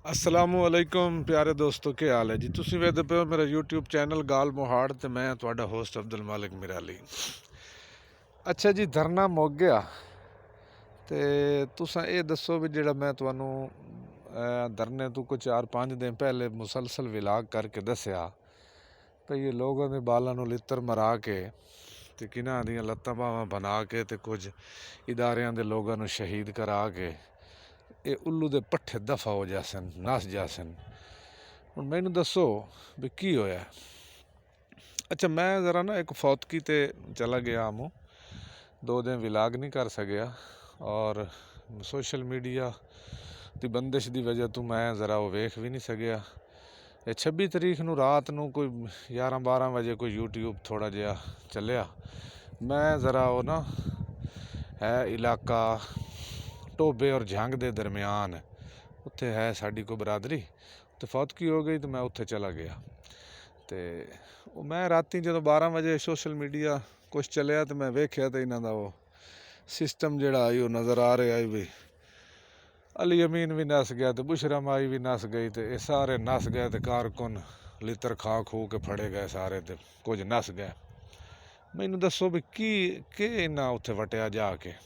असलामुअलैकुम प्यारे दोस्तों, क्या हाल है जी। तुसी वेखदे पे हो मेरा यूट्यूब चैनल गाल मोहाड़ ते मैं तुहाडा होस्ट अब्दुल मालिक मिराली। अच्छा जी, धरना मुक गया ते तुसां ये दसो भी जेड़ा मैं तुहानू धरने तो कुछ 4-5 दिन पहले मुसलसल विलाग करके दस्या भई ये लोगों के बालों नू लित्तर मरा के ते किन्हां दियां लत्तां बाहां बना के ते कुछ इदारियां दे लोगों नू शहीद करा के ये उल्लू दे पट्ठे दफा हो जासन, नस जासन। हुण मैनू दसो भी की होया। अच्छा, मैं ज़रा ना एक फौतकी ते चला गया मूँ, 2 दिन विलाग नहीं कर सकिया और सोशल मीडिया की बंदिश की वजह तो मैं ज़रा वो वेख भी नहीं सकिया। 26 तरीक नू रात नू कोई 11-12 बजे कोई यूट्यूब थोड़ा जिहा चलिया। मैं ज़रा वो ना है इलाका टोबे और झंग के दरम्यान, उत्थे है साड़ी कोई बरादरी, तो फौतकी हो गई तो मैं उत्थे चला गया। तो मैं राती जो 12 बजे सोशल मीडिया कुछ चलिया तो मैं वेख्या तो इन्हों का वो सिस्टम जोड़ा आई वो नज़र आ रहा है भी अली अमीन भी नस गया तो बुशरा माई भी नस गई तो ये सारे नस गए तो कारकुन लित्र खा खू के फड़े गए सारे, तो कुछ नस गए। मैनू दसो भी की इन्ना उत्थे वटिया जाके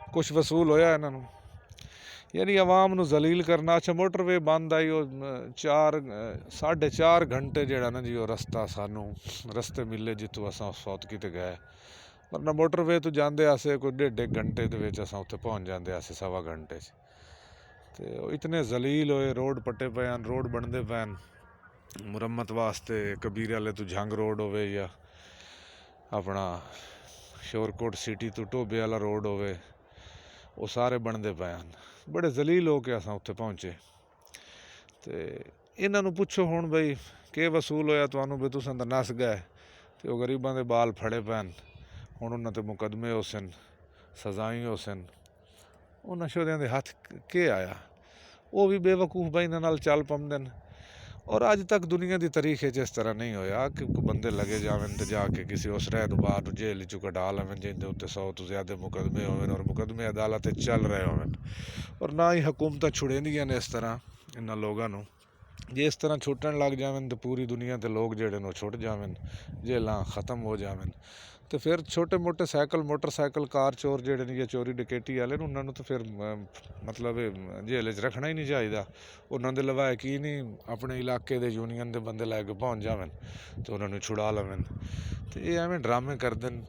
कुछ वसूल होया इन्हों, यानी आवाम नू जलील करना। अच्छा, मोटरवे बंद आई, वो 4-4.5 घंटे जोड़ा ना जी वो रस्ता सानू रस्ते मिले जितों असां फौतकी ते गए, वरना मोटरवे तो जाते आसे कोई 1.5 घंटे के असां उत्थे पहुँच जाते आसे 1.25 घंटे तो इतने जलील होए। रोड पट्टे पे हैं, रोड बनते पे हैं मुरम्मत वास्ते, कबीरे वाले तो झंग रोड होवे या अपना शोरकोट सिटी तो टोबे वाला रोड होवे, वो सारे बनते पे हैं। बड़े जलील हो के असां उत्थे पहुँचे तो इन्हां नू पुछो हुण बई के वसूल होया तुहानू भी तुसां तां नस गए तो गरीबां दे बाल फड़े पैन। हुण उन्हां ते मुकदमे हो सन, सजाई हो सन, उन्हां शोरियां दे हत्थ के आया। वो भी बेवकूफ बई इन्हां नाल चल पौंदे न। और अज तक दुनिया की तारीख इस तरह नहीं होया कि बंदे लगे जावन तो जाके किसी उस रह तो बाद जेल चो कटा लवें जिंदे उत्ते 100 तो ज्यादा मुकदमे होवन और मुकदमे अदालत चल रहे होवन। और ना ही हुकूमत छुड़ेंदियां ने इस तरह इन्होंने लोगों, जे इस तरह छुट्टन लग जावन तो पूरी दुनिया के लोग जेड़े नो छुट जावन, जेलां खत्म हो जावन। तो फिर छोटे मोटे साइकिल मोटरसाइकिल कार चोर जेड़े ने चोरी डकैती वाले उन्होंने तो फिर मतलब जेल च रखना ही नहीं चाहिए। उन्होंने लवायक ही नहीं अपने इलाके के यूनियन के बंदे लैके पहुँच जावन तो उन्होंने छुड़ा लवें। तो ये एवें ड्रामे करते हैं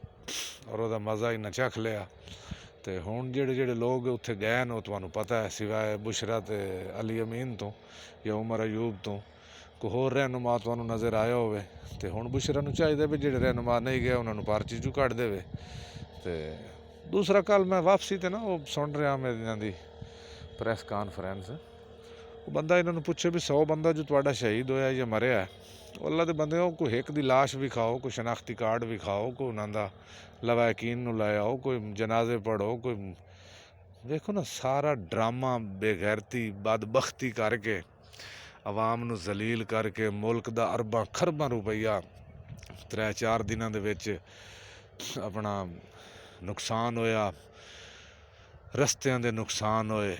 और वह मज़ा इन्ना चख लिया। तो हुण जेड़े जेड़े लोग उत्थे गए न, तुहानू पता है सिवाय बुशरा ते अली अमीन तो या उमर अयूब तो कोई होर रहनुमा तुहानू नज़र आया होवे। तो हुण बुशरा नू चाहिए भी जेड़े रहनुमा नहीं गए उन्होंने पार्टी चू कढ़ देवे। तो दूसरा कल मैं वापसी ते ना वो सुन रहा मैं इन्हां दी प्रैस कानफ्रेंस, वो बंदा इन्होंने पूछे भी 100 बंदा जो तुहाडा शहीद होया या मरिया है, अल्लाह दे बंदे हो कोई एक दी लाश विखाओ, कोई शनाख्ती कार्ड विखाओ, कोई उन्हां दा लवायकीन नू लै आओ, कोई जनाजे पढ़ो, कोई देखो ना सारा ड्रामा बेगैरती बदबख्ती करके आवाम नू जलील करके मुल्क दा अरबां खरबां रुपया 3-4 दिनां दे विच अपना नुकसान होया, रस्तियां दे नुकसान होए।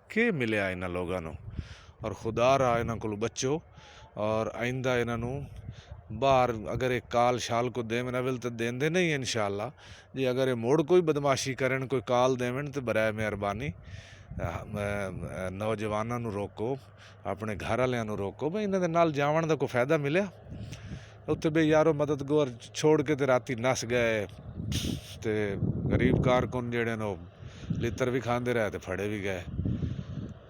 के मिलिया इन्हां लोगों नू। और खुदा रहा इन्हां कोल बचो और आइंदा इन्हां बाहर अगर एक काल शाल को देवन अवल तो देंदे नहीं इंशाअल्लाह। जे अगर ये मुड़ कोई बदमाशी करन कोई काल देवन तो बराए मेहरबानी नौजवानों नू रोको, अपने घर वालियां नू रोको भाई इन्हां दे नाल जावन दा कोई फायदा मिलिया। उत्थे बे यारो मददगार छोड़ के ते राती नस गए तो गरीब कारकुन जेड़े नो लित्र भी खाते रहे तो फड़े भी गए।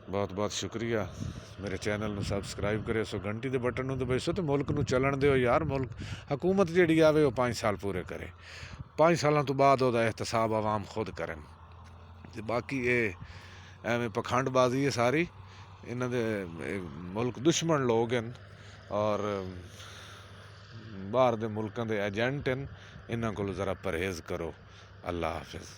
बहुत बहुत शुक्रिया। मेरे चैनल नू सबसक्राइब करे सो घंटी के बटन नू दबाइसो तो मुल्क नू चलन दो यार। मुल्क हुकूमत जी आवे वो 5 साल पूरे करे, 5 सालों तो बाद वह एहतसाब आवाम खुद करें। बाकी ये एवें पखंडबाजी है सारी, इन्हों दे मुल्क दुश्मन लोग हैं और बाहर के मुल्कों के एजेंट हैं। इन्हों को ज़रा परहेज़ करो। अल्लाह हाफिज़।